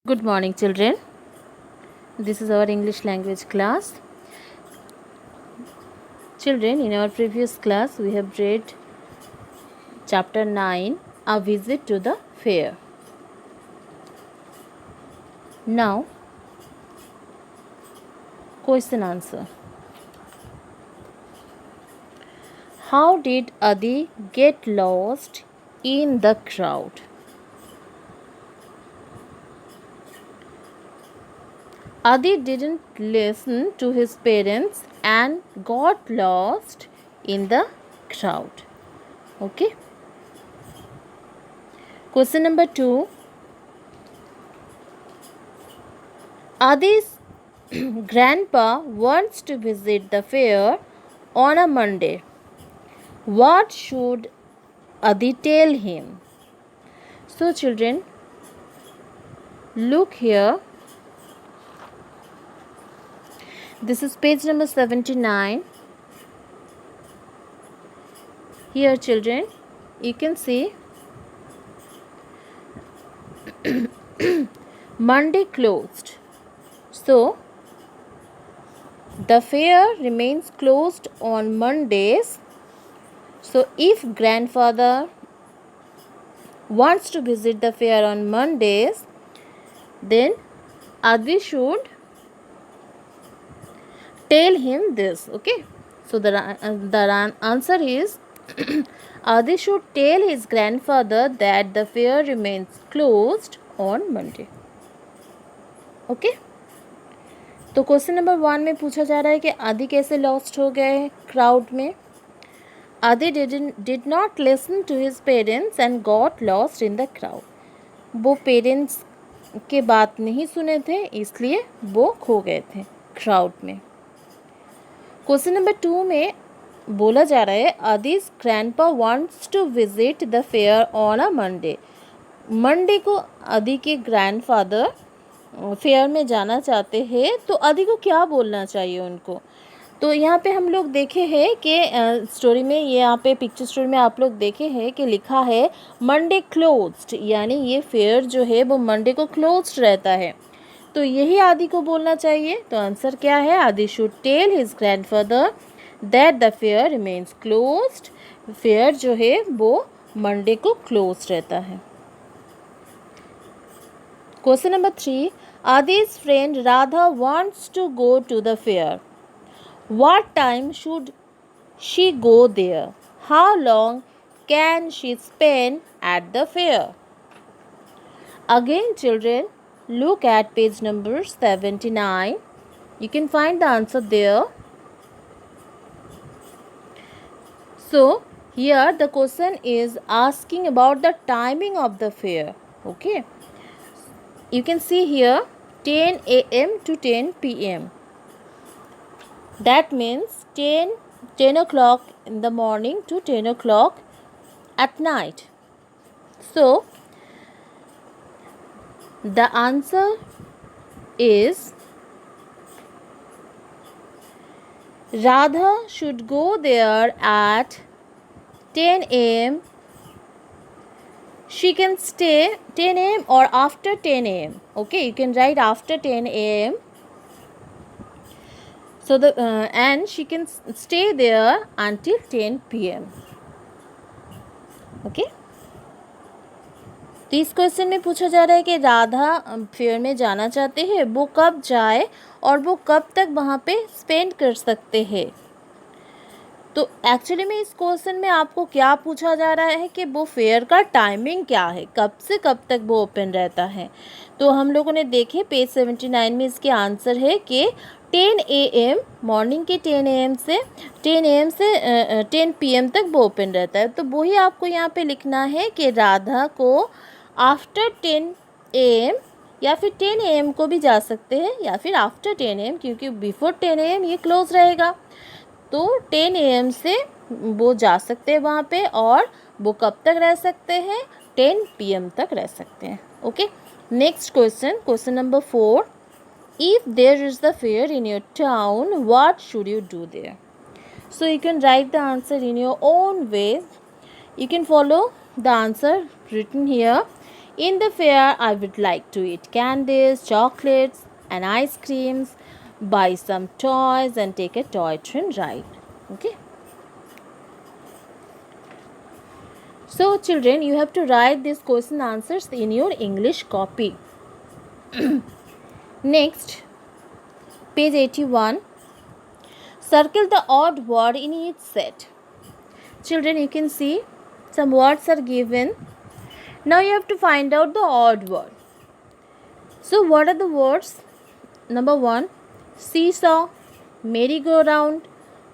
Good morning, children. This is our English language class. Children, in our previous class, we have read chapter 9, A Visit to the Fair. Now, question answer. How did Adi get lost in the crowd? Adi didn't listen to his parents and got lost in the crowd. Okay. Question number 2. Adi's grandpa wants to visit the fair on a Monday. What should Adi tell him? So, children, look here. This is page number 79. Here, children, you can see Monday closed. So, the fair remains closed on Mondays. So, if grandfather wants to visit the fair on Mondays, then Adi should tell him this. Okay. So, the answer is Adi should tell his grandfather that the fair remains closed on Monday. Okay. तो question number 1 में पूछा जा रहा है कि आदि कैसे lost हो गए क्राउड में. Aadi did not listen to his parents and got lost in the crowd. वो पेरेंट्स के बात नहीं सुने थे, इसलिए वो खो गए थे क्राउड में. क्वेश्चन नंबर 2 में बोला जा रहा है आदि's grandpa wants to visit the fair on a Monday. Monday को आदि के ग्रैंडफादर फेयर में जाना चाहते हैं, तो आदि को क्या बोलना चाहिए उनको. तो यहाँ पे हम लोग देखे हैं कि स्टोरी में, ये यहाँ पे पिक्चर स्टोरी में आप लोग देखे हैं कि लिखा है मंडे क्लोज्ड, यानी ये फेयर जो है वो मंडे को क्लोज्ड रहता है. तो यही आदि को बोलना चाहिए. तो आंसर क्या है? Aadi should tell his grandfather that the fair remains closed. Fair जो है वो मंडे को क्लोज रहता है. Question number 3. आदि's friend Radha wants to go to the fair. What time should she go there? How long can she spend at the fair? Again, children, look at page number 79. You can find the answer there. So, here the question is asking about the timing of the fair. Okay. You can see here 10 a.m. to 10 p.m. That means 10 o'clock in the morning to 10 o'clock at night. So, the answer is Radha should go there at 10 a.m. She can stay 10 a.m. or after 10 a.m. Okay, you can write after 10 a.m. So and she can stay there until 10 p.m. Okay. तो इस question में पूछा जा रहा है कि Radha fair में जाना चाहते हैं, वो कब जाए और वो कब तक वहाँ पे स्पेंड कर सकते हैं. तो एक्चुअली में इस क्वेश्चन में आपको क्या पूछा जा रहा है कि वो फेयर का टाइमिंग क्या है, कब से कब तक वो ओपन रहता है. तो हम लोगों ने देखे पेज 79 में इसके आंसर है कि 10 a.m. मॉर्निंग के 10 a.m. से 10 p.m. तक वो ओपन रहता है. तो वही आपको यहाँ पे लिखना है कि राधा को आफ्टर 10 a.m. या फिर 10 a.m. को भी जा सकते हैं, या फिर आफ्टर 10 a.m. क्योंकि बिफोर 10 a.m. ये क्लोज रहेगा. तो 10 a.m. से वो जा सकते हैं वहाँ पे, और वो कब तक रह सकते हैं? 10 p.m. तक रह सकते हैं. Okay. Next question, question number 4. If there is the fair in your town, what should you do there? So you can write the answer in your own way. You can follow the answer written here. In the fair, I would like to eat candies, chocolates, and ice creams, buy some toys, and take a toy train ride. Okay. So, children, you have to write these question answers in your English copy. Next, page 81. Circle the odd word in each set. Children, you can see some words are given. Now you have to find out the odd word. So, what are the words? Number 1, seesaw, merry-go-round,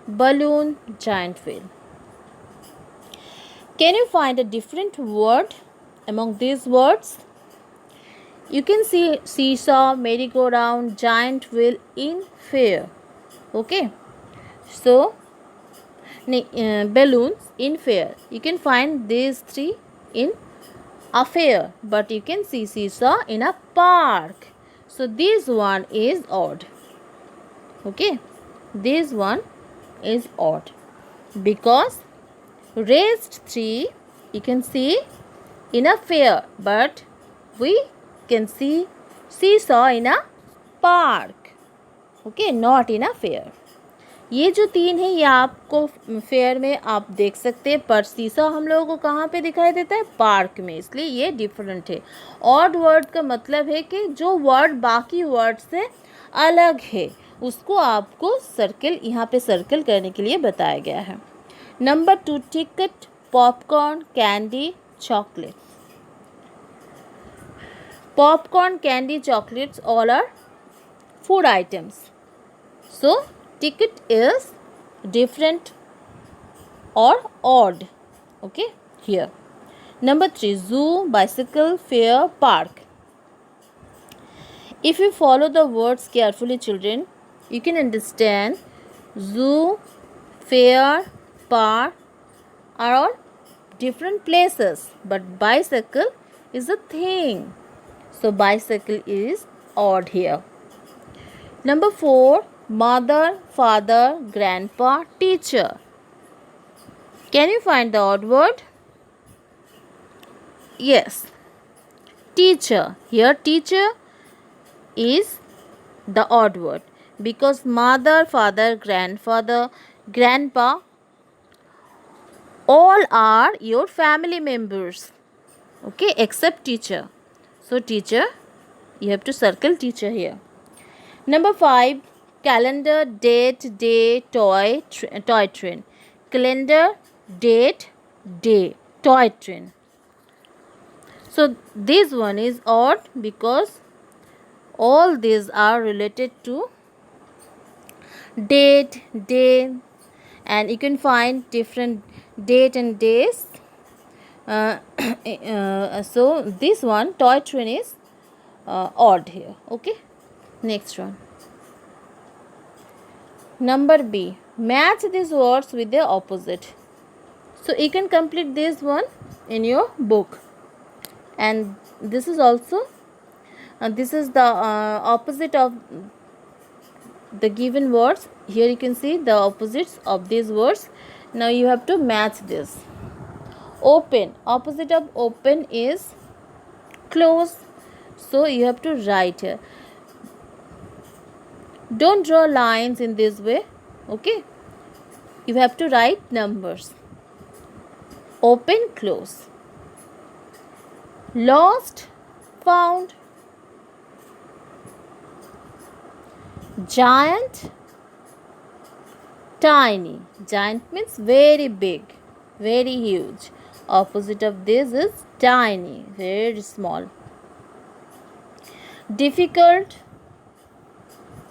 balloon, giant wheel. Can you find a different word among these words? You can see seesaw, merry-go-round, giant wheel in fair. Okay. So, balloons in fair. You can find these three in a fair, but you can see seesaw in a park. So, this one is odd. Okay. This one is odd because raised tree you can see in a fair, but we can see seesaw in a park. Okay, not in a fair. ये जो तीन है ये आपको fair में आप देख सकते हैं, पर सीसॉ हम लोगों को कहाँ पे दिखाई देता है? पार्क में, इसलिए ये डिफरेंट है. ऑड वर्ड का मतलब है कि जो वर्ड बाकी वर्ड से अलग है उसको आपको सर्कल यहाँ पे सर्कल करने के लिए बताया गया है. Number 2, ticket, popcorn, candy, chocolate. Popcorn, candy, chocolates, all are food items. So, ticket is different or odd. Okay, here. Number 3, zoo, bicycle, fair, park. If you follow the words carefully, children, you can understand zoo, fair, park are all different places, but bicycle is a thing. So, bicycle is odd here. Number 4, mother, father, grandpa, teacher. Can you find the odd word? Yes, teacher. Here, teacher is the odd word because mother, father, grandfather, grandpa, all are your family members. Okay, except teacher. So, teacher, you have to circle teacher here. Number 5, calendar, date, day, toy train. Calendar, date, day, toy train. So, this one is odd because all these are related to date, day, and you can find different date and days. So this one, toy train, is odd here. Okay, next one. Number B, match these words with their opposite. So you can complete this one in your book, and this is also this is the opposite of the given words. Here you can see the opposites of these words. Now you have to match this. Open, opposite of open is close, so you have to write here. Don't draw lines in this way. Okay, you have to write numbers. Open, close. Lost, found. Giant, tiny. Giant means very big, very huge. Opposite of this is tiny, very small. Difficult,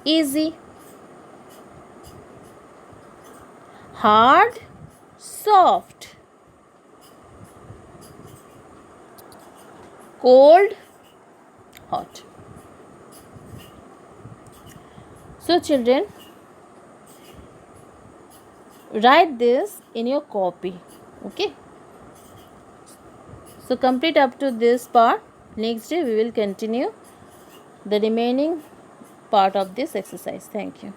easy. Hard, soft. Cold, hot. So, children, write this in your copy. Okay. So, complete up to this part. Next day we will continue the remaining part of this exercise. Thank you.